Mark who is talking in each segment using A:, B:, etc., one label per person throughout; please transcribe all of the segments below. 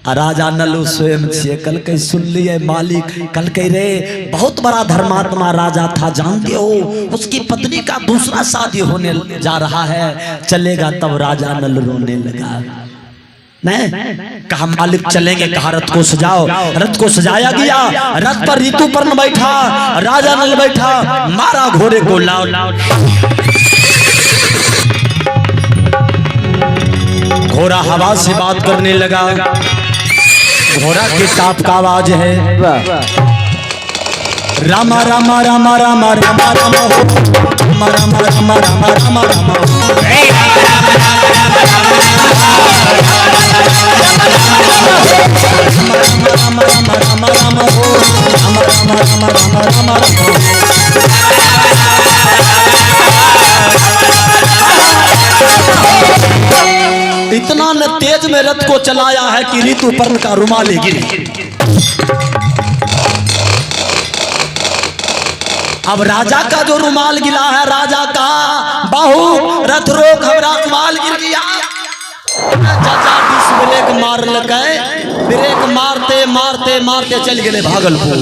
A: राजा नल स्वयं छे कल के सुन लिए मालिक, कल के रे बहुत बड़ा धर्मात्मा राजा था जानते हो, उसकी पत्नी का दूसरा शादी होने जा रहा है, चलेगा? तब राजा नल रोने लगा। नहीं कहा मालिक चलेंगे, कहा रथ को सजाओ। रथ को सजाया गया, रथ पर ऋतुपर्ण बैठा, राजा नल बैठा, मारा घोड़े को लाओ। घोड़ा हवा से बात करने लगा, घोड़ा के टाप का आवाज है रामा रामा रामा रामा रामा रामा हो, रामा रामा रामा रामा रामा रामा इतना न तेज में रथ को चलाया है कि ऋतुपर्ण का रुमाल गिरी। अब राजा का जो रुमाल गिरा है, राजा का बाहु रथ रोक, हमारा रुमाल गिर गया। चाचा ब्रेक मार लगे, ब्रेक मारते मारते मारते चल गए भागलपुर।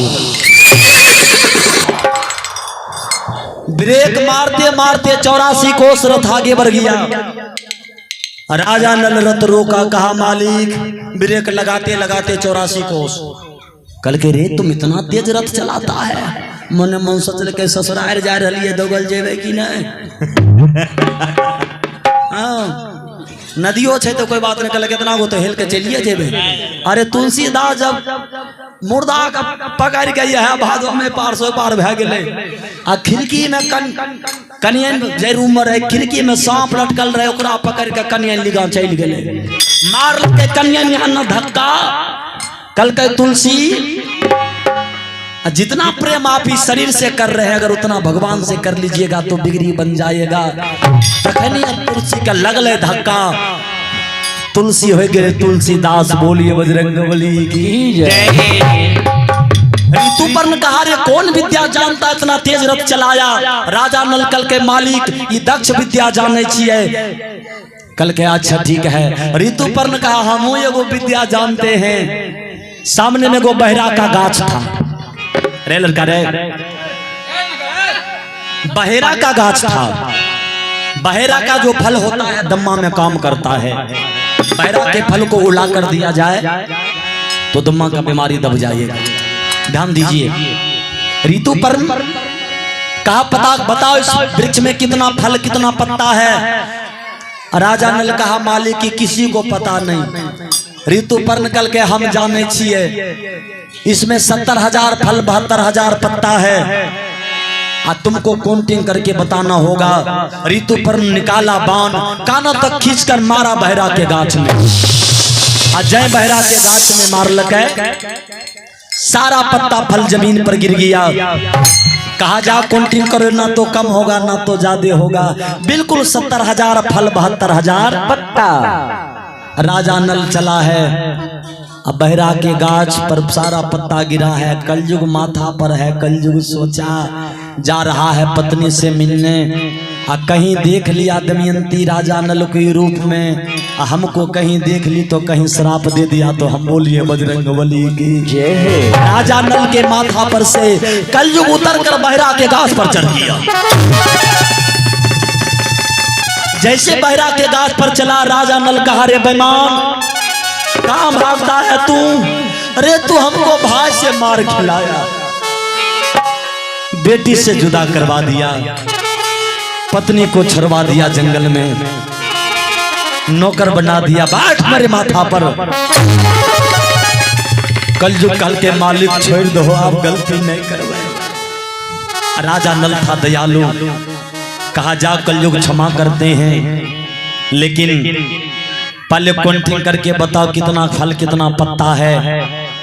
A: ब्रेक मारते मारते 84 कोस रथ आगे बढ़ गया। राजा नल रथ रोका, कहा मालिक ब्रेक लगाते लगाते 84 कोस। कल के रे तुम इतना तेज रथ चलाता है, मन मन सोचल के ससुराल जा रही है, दोगल जेबे कि नहीं? नदियों छे तो कोई बात नहीं, कल कितना गो तो हेल के चलिए जेबे। अरे तुलसीदास जब मुर्दा का पकड़ के है भादो में पार सो पार भे गए, आ खिड़की में कनियन जे रूम में रहे, खिड़की में सांप लटकल रहे, ओकरा पकड़ के कनियन लिगा चल गए, मार के कनियन यहाँ न धक्का। कल के तुलसी जितना प्रेम आप इस शरीर से कर रहे हैं, अगर उतना भगवान से कर लीजिएगा तो बिगड़ी बन जाएगा। तुलसी का लगले धक्का, तुलसी हो गए तुलसीदास। बोलिए बजरंगबली की जय। ऋतुपर्ण कहा रे कौन विद्या जानता इतना तेज रथ चलाया? राजा नल कल के मालिक ये दक्ष विद्या जाने छिए। कल के अच्छा ठीक है। ऋतुपर्ण कहा हम एगो विद्या जानते हैं। सामने में एगो बहरा का गाछ था, रे लड़का रे, बहेरा का गाछ था। बहेरा का जो फल होता है दम्मा में काम करता है। बहेरा के फल को उला कर दिया जाए तो दम्मा का बीमारी दब जाएगा। ध्यान दीजिए। ऋतुपर्ण कहा पता बताओ इस वृक्ष में कितना फल कितना पत्ता है? राजा नल कहा मालिक की किसी को पता नहीं। ऋतुपर्ण कल के हम जाने छिए, इसमें 70,000 फल 72,000 पत्ता है, आ तुमको काउंटिंग करके बताना होगा। ऋतुपर्ण निकाला बाण, कानों तक खींचकर मारा बहरा के गाछ में। जय बहरा के गाछ में मार लगे, सारा पत्ता फल जमीन पर गिर गया। कहा जा काउंटिंग करो, ना तो कम होगा ना तो ज्यादा होगा। बिल्कुल 70,000 फल 72,000 पत्ता। राजा नल चला है, अब बहरा के गाछ पर सारा पत्ता गिरा है। कलयुग माथा पर है, कलयुग सोचा जा रहा है पत्नी से मिलने। कहीं देख लिया दमयंती राजा नल के रूप में, हमको कहीं देख ली तो कहीं श्राप दे दिया तो हम बोलिए बजरंगबली की जय। राजा नल के माथा पर से कलयुग उतर कर बहरा के गाछ पर चढ़ गया। जैसे बहरा के गाछ पर चला, राजा नल कहा रे बेईमान कहां भागता है तू? अरे तू हमको भाई से मार खिलाया, बेटी से जुदा करवा दिया, पत्नी को छुड़वा दिया जंगल में, नौकर बना दिया, बैठ मेरे माथा पर। कलयुग कल के मालिक छोड़ दो, आप गलती नहीं करवाए। राजा नल था दयालु, कहा जा कलयुग क्षमा करते हैं, लेकिन पहले काउंटिंग करके बताओ कितना फल कितना पत्ता है।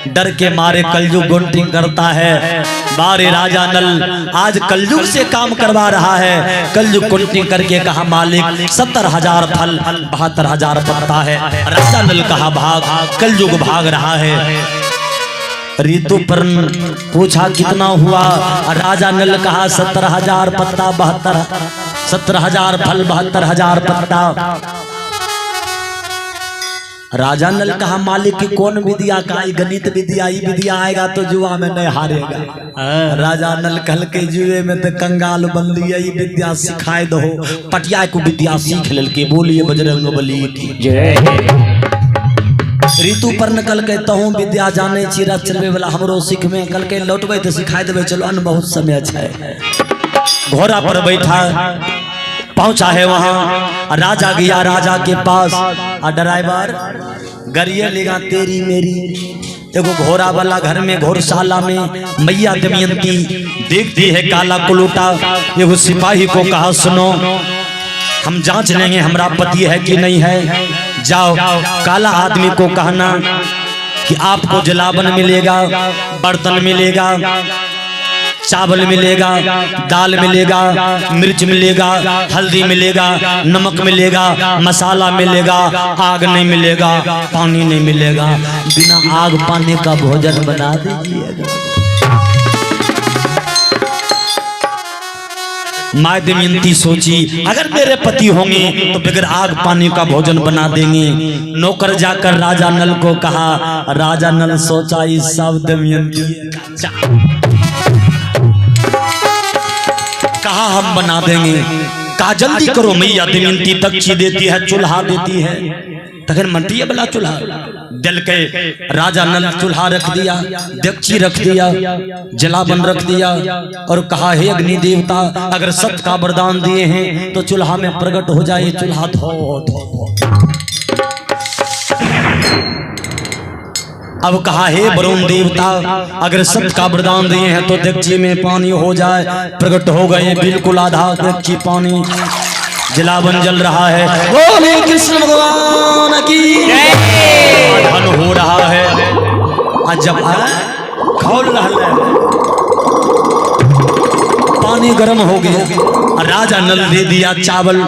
A: डर के मारे कलयुग काउंटिंग करता है। बारे राजा नल आज कलयुग से काम करवा रहा है। कलयुग काउंटिंग करके कहा मालिक 70,000 फल 72,000 पत्ता है। राजा नल कहा भाग, कलयुग भाग रहा है। ऋतुपर्ण पूछा कितना हुआ? राजा नल कहा 70,000 पत्ता 70,000 फल 72,000 पत्ता। राजा नल कहा मालिक की कौन विद्या का गणित विद्या ही विद्या आएगा तो जुआ में नहीं हारेगा। राजा नल कल के जुए में तो कंगाल बंदी है विद्या सिखाए दो पटिया को विद्या सीख लेल के बोलिए बजरंग बली की जय। ऋतु पर कल के तहूँ विद्या जाने चिरा चलवे वाला हमरो सीख में कल के लौटबे तो सिखाई देवे चलो अन बहुत समय अच्छा है। घोड़ा पर बैठा पहुंचा है वहां राजा गया राजा के पास और ड्राइवर गरिए लेगा तेरी मेरी। एगो घोड़ा वाला घर में घोड़शाला में मैया दमयंती देखती है काला कुलूटा। एगो सिपाही को कहा सुनो हम जांच लेंगे हमारा पति है कि नहीं है। जाओ काला आदमी को कहना कि आपको जलावन मिलेगा, बर्तन मिलेगा, चावल मिलेगा, दाल मिलेगा, मिर्च मिलेगा, हल्दी मिलेगा, नमक मिलेगा, मसाला मिलेगा, आग नहीं मिलेगा, पानी नहीं मिलेगा। बिना आग पानी का भोजन बना दीजिएगा। माँ दमयंती सोची अगर मेरे पति होंगे तो बगैर आग पानी का भोजन बना देंगे। नौकर जाकर राजा नल को कहा। राजा नल सोचा इस सब दमयंती कहा हम बना देंगे। कहा जल्दी करो मैया दमयंती दक्षी देती है चूल्हा देती है तखन मटिया वाला चूल्हा दल के राजा नल चूल्हा रख दिया, दक्षी रख दिया, जलावन रख दिया और कहा हे अग्नि देवता अगर सत्य का वरदान दिए हैं तो चूल्हा में प्रकट हो जाए। चूल्हा धो धो अब कहा हे वरुण देवता अगर सत्य का वरदान दिए हैं तो दक्षी में पानी हो जाए। प्रकट हो गए बिल्कुल आधा दक्षी पानी, जलावन जल रहा है। बोले कृष्ण भगवान की धन हो रहा है। जब खोल रहा है पानी गर्म हो गया। राजा नल दे दिया चावल,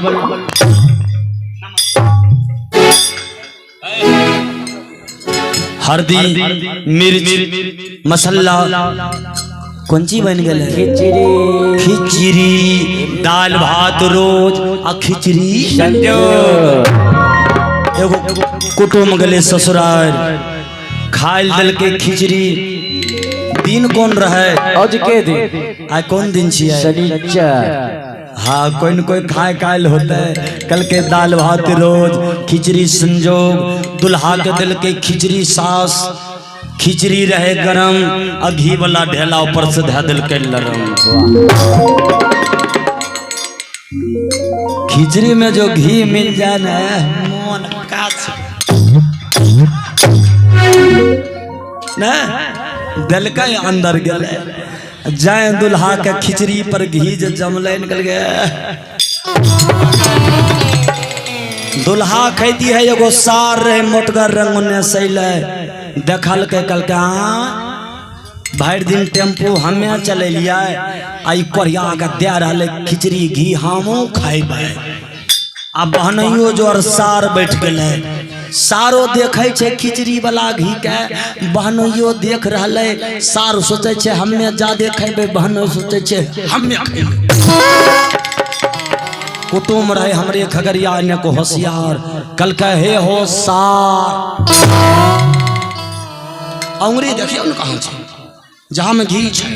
A: हल्दी, मिर्च, मसाला, कौन ची बन गए खिचड़ी, खिचड़ी, दाल भात रोज आ खिचड़ी एगो कुटुम गले ससुराल खाइल दल के खिचड़ी। दिन कौन रहे आज के दिन आ कौन दिन छिए शनिचर। हाँ कोई न कोई खाए कायल होता है। कल के दाल भात रोज खिचड़ी संजोग। दुल्हा के दिल के खिचड़ी सास, खिचड़ी रहे गरम और घी वाला ढेला ऊपर से धै दिल के लरम। खिचड़ी में जो घी मिल जाए ना मन ना दिल का अंदर गले जाए। दुल्हा के खिचड़ी पर घी जो जमले निकल गया। दुल्हा खेती है एगो सार रहे मोटगर रंग ने सैले देखल के कल के भर दिन टेम्पू हमें चले लिया आई कोरिया के दे रहा खिचड़ी घी हमू खाइबे। आ बहनियो जो और सार बैठ गए सारो देखे छे खिचड़ी वाला घी के। बहनियो देख रहा सार सोचे छे हमें ज्यादा खेबे, बहनो सोचे छे हमें खेबे। कुटुम रहे हमरे खगड़िया ने को होशियार कल के हे हो सार अंगुरी देखियो न कहां छे जहां में घी छे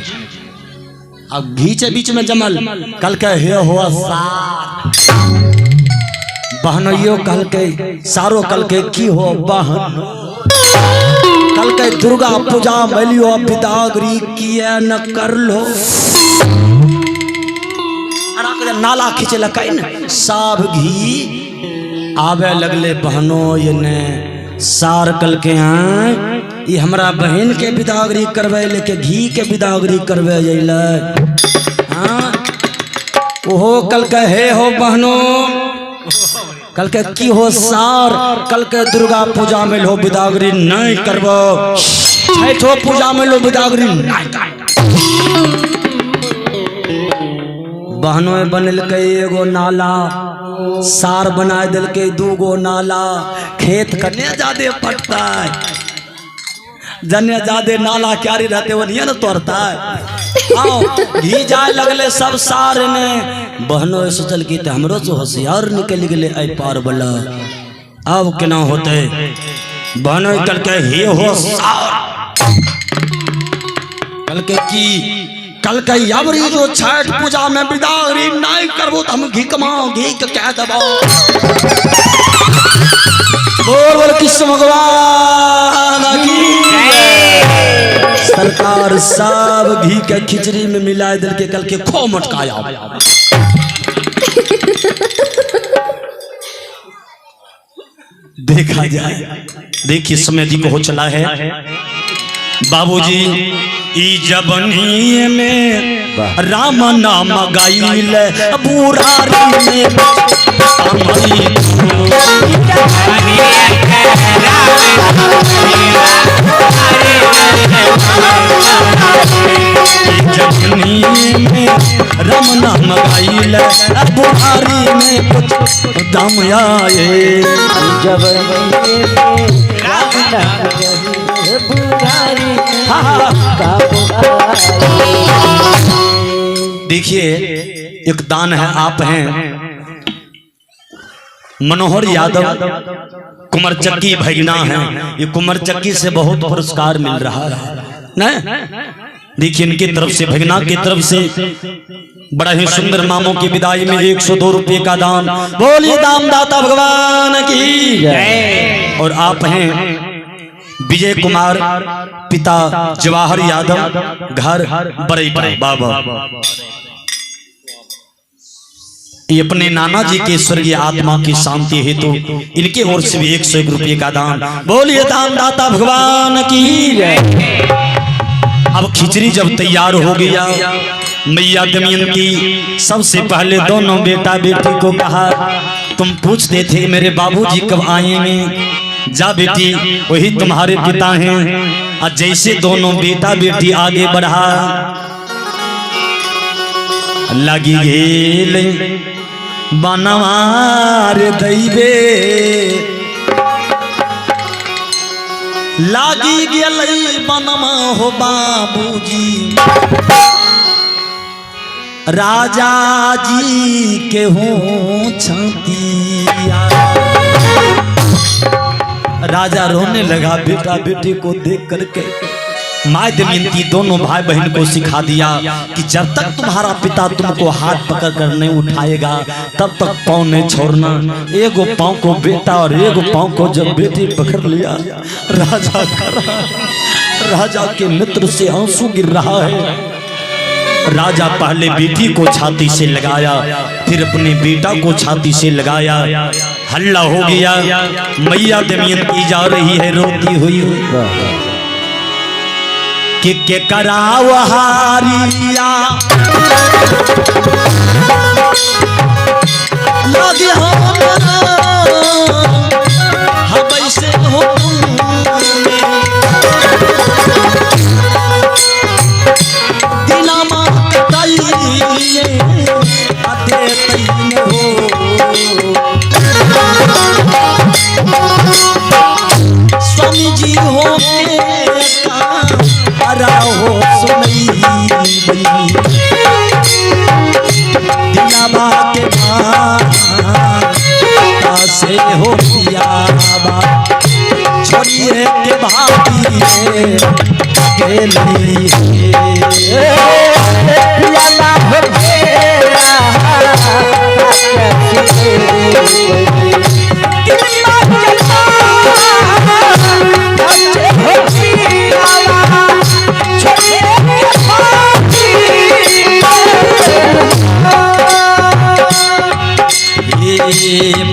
A: अब घी के बीच में जमल। कल के हे हो सार बहनियो कल के सारो कल के की हो बहन। कल के दुर्गा पूजा मैलियो बिदागरी किए न कर लो। नाला खींचे लकाई न सब घी आवे लगले बहनों ये ने सार कल के ये हमरा बहन के बिदागरी करवे लेके घी के बिदागरी करवे जइले। हाँ ओहो कल के हे हो बहनों कल के की हो सार कल के दुर्गा पूजा में लो बिदागरी नहीं करबो, छठो पूजा में लो बिदागरी नहीं कर। बहनों बनल के एगो नाला सार बना दिल के दूगो नाला। खेत कने ज्यादा पटता है जने ज्यादा नाला क्यारी रहते वो नहीं न तोड़ता है। घी जाए लगले सब सार ने बहनों सोचल की हमरो से होशियार निकल गए आई पार वाला। अब केना होते बहन कल के हे हो कल के की कल के यावरी जो छठ पूजा में बिदारी नहीं करबो तो हम घी कमाओ घी के कह दबो। बोल कृष्ण भगवान की सरकार सब घी के खिचड़ी में मिलाए दिल के कल के खो मटकाया। देखा जाए देखिए समय दी को हो चला है बाबूजी ई जबनी में राम नाम गाइल बुरारी में जबनी में राम नाम गाइल बुरारी में कुछ दम आए जबनी राम नाम बुरारी। देखिए एक दान है आप हैं मनोहर यादव कुमरचक्की भगना है। ये कुमरचक्की से बहुत पुरस्कार मिल रहा है ना। देखिए इनकी तरफ से भगना की तरफ से बड़ा ही सुंदर मामों की विदाई में 102 रुपये का दान। बोलिए दामदाता भगवान की। और आप हैं विजय कुमार पिता जवाहर यादव घर बड़ई बाबा। ये अपने नाना जी के स्वर्गीय आत्मा की शांति हेतु इनके ओर से भी 101 रुपये का दान। बोलिए दानदाता भगवान की। अब खिचड़ी जब तैयार हो गया मैया दमयंती सबसे पहले दोनों बेटा बेटी को कहा तुम पूछते थे मेरे बाबूजी कब आएंगे, जा बेटी वही तुम्हारे पिता हैं। और जैसे दोनों बेटा बेटी आगे बढ़ा लगी गेल बनवार दैबे लागी गेल बनवा हो बाबूजी राजा जी के हो छतिया। राजा रोने लगा बेटा बेटी को देख करके। माँ दमयंती दोनों भाई बहन को सिखा दिया कि जब तक तुम्हारा पिता तुमको हाथ पकड़ कर नहीं उठाएगा तब तक पाँव नहीं छोड़ना। एगो पाँव को बेटा और एगो पाँव को जब बेटी पकड़ लिया राजा के नेत्र से आंसू गिर रहा है। राजा पहले बेटी को छाती से लगाया फिर अपने बेटा को छाती से लगाया। हल्ला हो गया मैया दमयंती जा रही है रोती हुई के कराव हारिया लगे हम ऐसे हो दिनामा कटाइए आते तईन हो स्वामी जी हो हो सुनई दिलाबा के से हो पियाबा छोड़िए के भाभी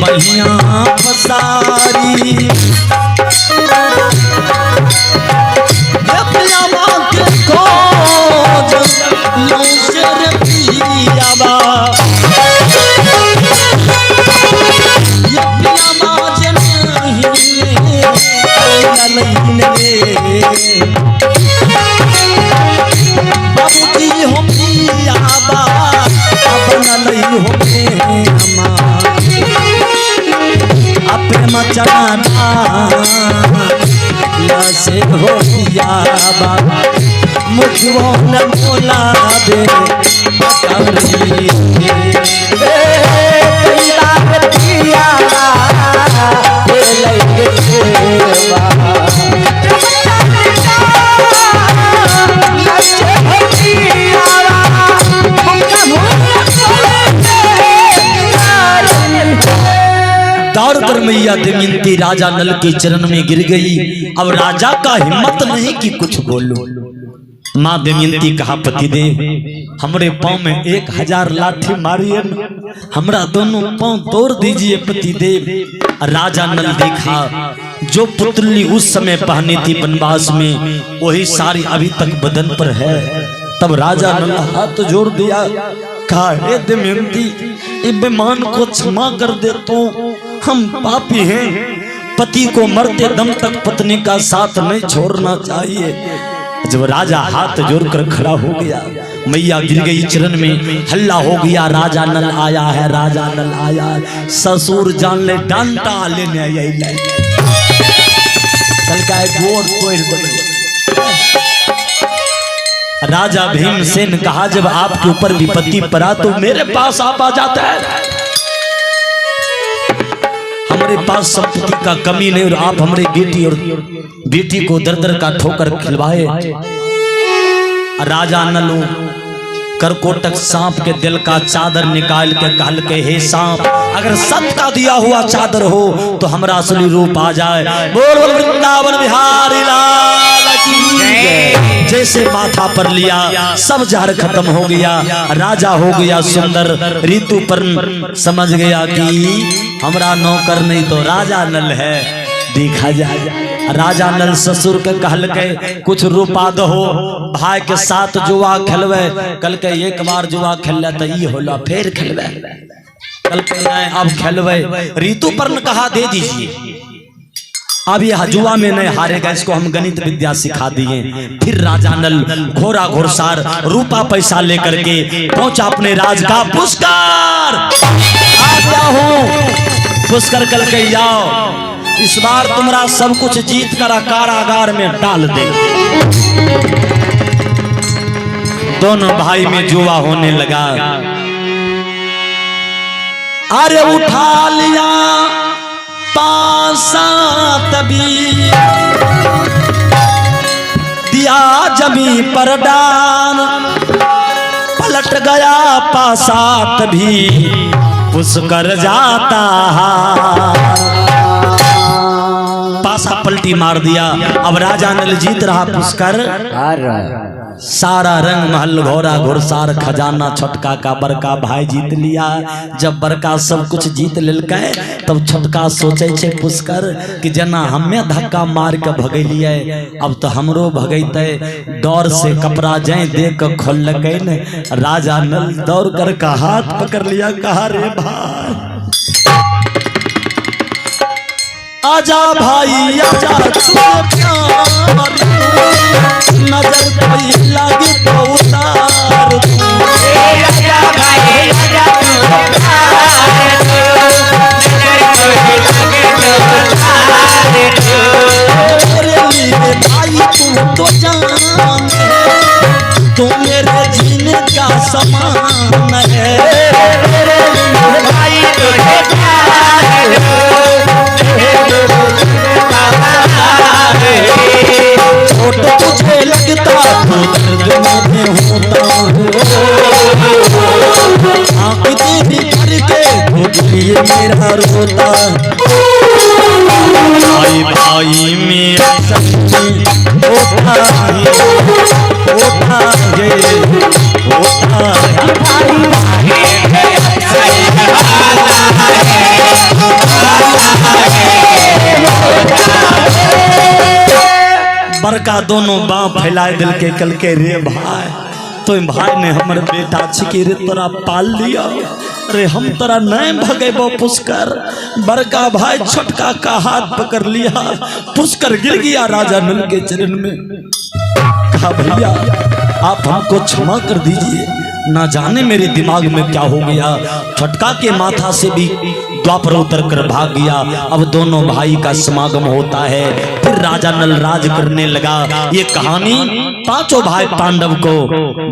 A: बढ़िया फसारी बाबूजी हो पियाबा अपना नहीं हो मचाना से हो पियाबा मुझको न बोला दे मैया दमयंती राजा नल के चरण में गिर गई। अब राजा का हिम्मत नहीं कि कुछ बोलो। माँ दमयंती कहा, पतिदेव हमरे पाँव में 1000 लाठी मारिए, हमरा दोनों पाँव तोड़ दीजिए पतिदेव। राजा नल देखा जो पुतली उस समय पहनी थी वनवास में, वही सारी अभी तक बदन पर है। तब राजा नल हाथ जोड़ दिया, कहा, हे दमयंती इस बेईमान को क्षमा कर दे, तो हम पापी हैं, पति को मरते दम तक पत्नी का साथ नहीं छोड़ना चाहिए। जब राजा हाथ जोड़कर खड़ा हो गया, मैया गिर गई चरण में, हल्ला हो गया, राजा नल आया है, राजा नल आया है। ससुर जान ले डांटा लेने आई कल का गोर तोड़ दे। राजा भीमसेन कहा, जब आपके ऊपर विपत्ति पड़ा तो मेरे पास आप आ जाता है। हमारे पास संपत्ति का कमी नहीं और आप हमारे बेटी को दर दर का ठोकर खिलवाए। राजा नल करकोटक सांप के दिल का चादर निकाल के कहल के, हे सांप अगर सत का दिया हुआ चादर हो तो हमारा असली रूप आ जाए। बोल बोल वृंदावन बिहारी लाल की। जैसे माथा पर लिया सब जहर खत्म हो गया, राजा हो गया सुंदर। ऋतुपर्ण समझ गया कि हमारा नौकर नहीं तो राजा नल है, देखा जाए। राजा नल ससुर के कहल के, कुछ रूपा दो, भाई के साथ जुआ खेलवे। कल के एक बार जुआ खेल तो ई होला, फिर खेलवे। कल के अब खेलवे। ऋतुपर्ण कहा, दे दीजिए, अब यह जुआ में नहीं हारेगा, इसको हम गणित विद्या सिखा दिए। फिर राजा नल घोड़ा घोड़सार रूपा पैसा लेकर के पहुंचा अपने राज का। पुष्कर आ गया हूं, पुष्कर कल के जाओ, इस बार तुम्हारा सब कुछ जीत कर कारागार में डाल दे। दोनों भाई में जुआ होने लगा। अरे उठा लिया पासा तभी दिया जमी पर डाल, पलट गया पासा तभी पुष्कर जाता। पासा पलटी मार दिया। अब राजा नल जीत रहा, पुष्कर सारा रंग महल घोड़ा घुड़सार खजाना छोटका का बड़का भाई जीत लिया। जब बड़का सब कुछ जीत लेलकै तब छोटका सोचे छे पुष्कर कि जना हमें धक्का मार के भगलिए, अब तो हमरो भगैते। डर से कपड़ा जाए देख के खोलकै न। राजा नल दौड़ कर का हाथ पकड़ लिया, कहा, रे भाई आजा भाई आजा, नजर कोई लागे तो उतार। आजा भाई आजा, भाई तू तो जान, तू मेरे जीने का समान है। भाई छोट तुझे लगता तो दर्द में होता हो, आँख तेरी भर के लिए मेरा रोता। भाई भाई मेरा सच्ची होता है, होता है, होता बड़का दोनों बाँ फैलाए दिल के कल के, रे भाई तो भाई ने हमर बेटा छिकी रे तोरा पाल लिया, रे हम तोरा नहीं भगेबो पुष्कर। बड़का भाई छोटका का हाथ पकड़ लिया, पुष्कर गिर गया राजा नल के चरण में। कहा, भैया आप हमको क्षमा कर दीजिए, ना जाने मेरे दिमाग में क्या हो गया। छोटका के माथा से भी द्वापर उतर कर भाग गया। अब दोनों भाई का समागम होता है। फिर राजा नल राज करने लगा। ये कहानी पांचों भाई पांडव को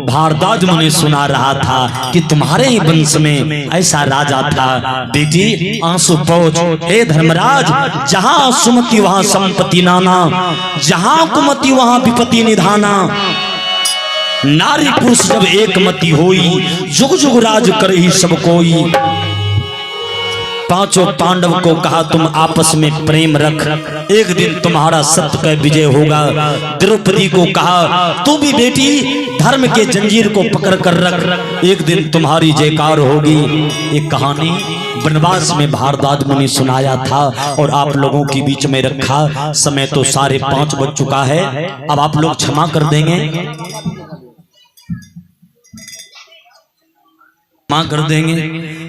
A: भारद्वाज मुनि सुना रहा था कि तुम्हारे ही वंश में ऐसा राजा था। बेटी आंसू पोंछ, हे धर्मराज, जहां सुमति वहां संपत्ति नाना, जहां कुमति वहां विपत्ति निधाना। नारी पुरुष जब एक मति होई, जुग जुग राज करे ही सब कोई। पांचों पांडव को कहा तुम आपस में प्रेम रख, एक दिन तुम्हारा सत्य का विजय होगा। द्रौपदी को कहा तू भी बेटी धर्म के जंजीर को पकड़ कर रख, एक दिन तुम्हारी जयकार होगी। एक कहानी वनवास में भारद्वाज मुनि सुनाया था और आप लोगों के बीच में रखा। समय तो 5:30 बज चुका है, अब आप लोग क्षमा कर देंगे, क्षमा कर देंगे,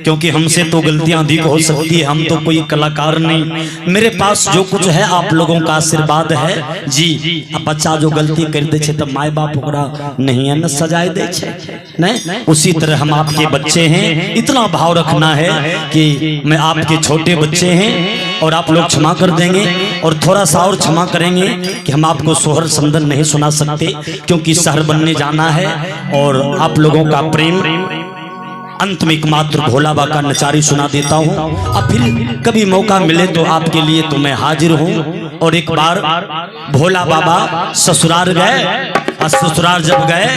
A: क्योंकि हमसे तो गलतियां अधिक हो सकती है, हम तो कोई कलाकार नहीं। मेरे पास जो कुछ है आप लोगों का आशीर्वाद है जी। अब बच्चा जो गलती कर दे छे तो माय बाप ओकरा नहीं है न सजाए दे छे, नहीं, उसी तरह हम आपके बच्चे हैं। इतना भाव रखना है कि मैं आपके छोटे बच्चे हैं और आप लोग क्षमा कर देंगे। और थोड़ा सा और क्षमा करेंगे कि हम आपको सोहर समदन नहीं सुना सकते, क्योंकि शहर बनने जाना है और आप लोगों का प्रेम अंत में एकमात्र भोला बाबा का नचारी सुना देता हूँ। अब फिर कभी मौका मिले तो आपके लिए तो मैं हाजिर हूँ। और एक बार भोला बाबा ससुराल गए और ससुराल जब गए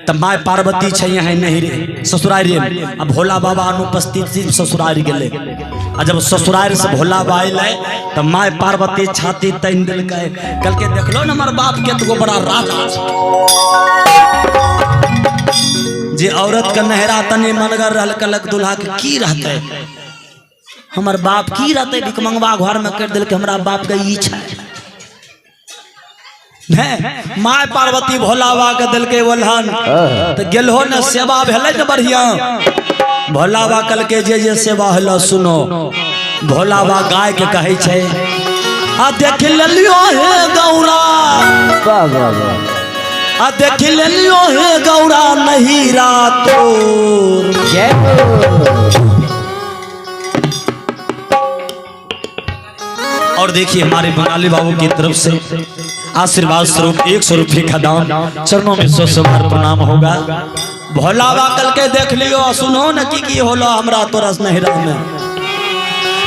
A: तब माय पार्वती छै यहाँ नहीं रे ससुराल रे। अब भोला बाबा अनुपस्थित ससुराल गए, और जब ससुराल से भोला बाबा आए तब माय पार्वती छाती तन दिल कल के देख लो न हमार बाप के तो बड़ा राजा जे औरत का नहरा तने मनगर रहल कलक दुल्हा के की रहते, हमर बाप की रहते भिकमंगवा घर में कर दिल के हमरा बाप के इच्छा है। माय पार्वती भोला बाबा के दिल के बोलहन तो गेलहो न सेवा भेलै न बढ़िया। भोला बाबा कल के जे सेवा हलो सुनो। भोला बाबा गाय के कहे छे आ देख लियो हे गौरा, आ देख लियो हे गौरा नहीं रातोर। और देखिए हमारे बंगाली बाबू की तरफ से आशीर्वाद स्वरूप 100 रुपये का दान, चरणों में 100 बार प्रणाम होगा। भोला बाबा कल के देख लियो सुनो न की होलो हमरा तोरा नहिरा में,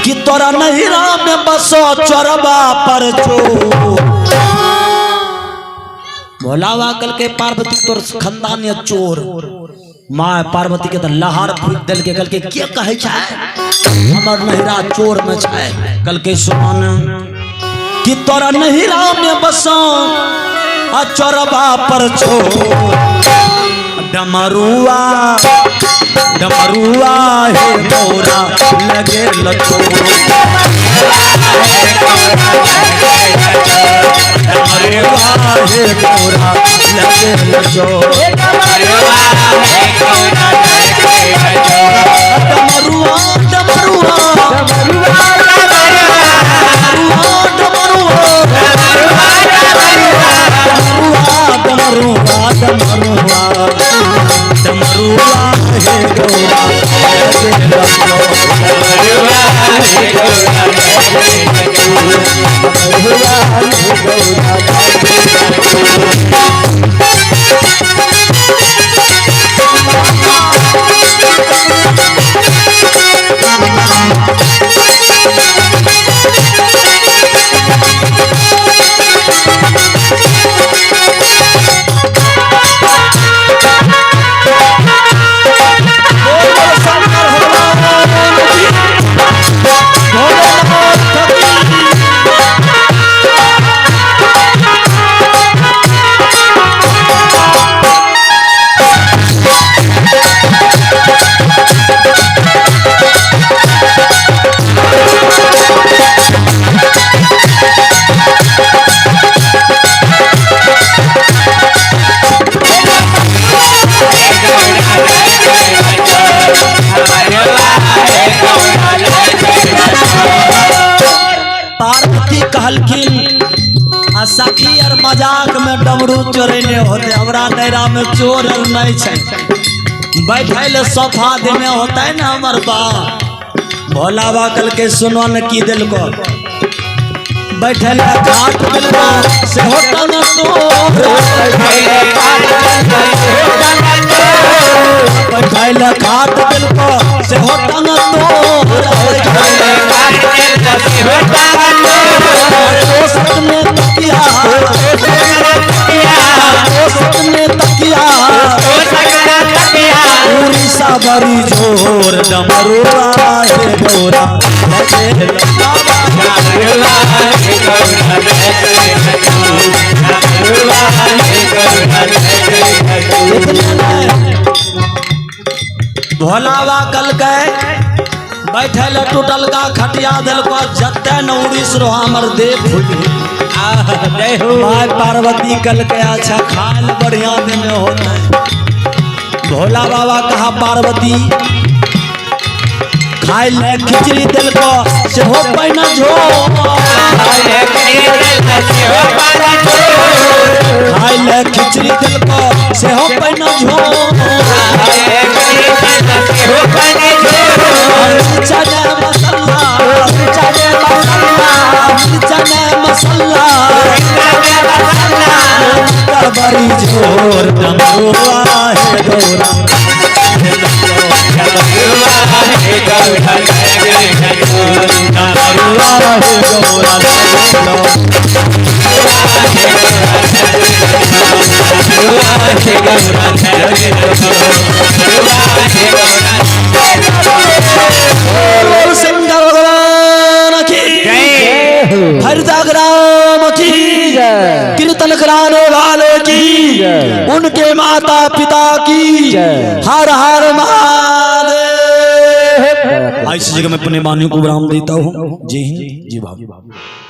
A: कि तोरा नहिरा में बसो चोरबा पर चोर। भोला बाबा कल के पार्वती तोर खानदान चोर। माँ पार्वती के तो लहार फूक दिल के कल के क्या कहे हमर नहिरा चोर में छै। कल के सुन कि तोरा नहिरा में बसो आ चोरबा पर छोर। डमरुआ डमरुआ हे मोरा लगे लचो, डमरुआ हे मोरा लगे लचो, डमरुआ डमरुआ सखी और मजाक में डमरू चोरेने होते, हमरा नैरा में चोर नहीं छै। बैठे सोफा देने होता है ना हमार बाप। भोला बाबा कल के सुनो न की दिल को बैठे घाट से होता न तो बैठे घाट दिल को से होता न बड़ी जोर डमरुआ है गौरा भोलावा कल के बैठल टूटल का खटिया दिल को जत्ते नौरीस रो हमर देव माय पार्वती कल के अच्छा खाल बढ़िया दिन होता है। भोला बाबा कहा पार्वती खाए ले खिचड़ी दिल को से हो पैना झो खाए ले खिचड़ी दिल को से हो पैना झो चने मसाला बड़ी जोर डमरुआ है गौरा हरिदाग्राम की कीर्तन कराने वाले की उनके माता पिता की हर हर महादेव। ऐसी जगह मैं अपने वाणियों को विराम देता हूँ। जय हिंद, जय भारत।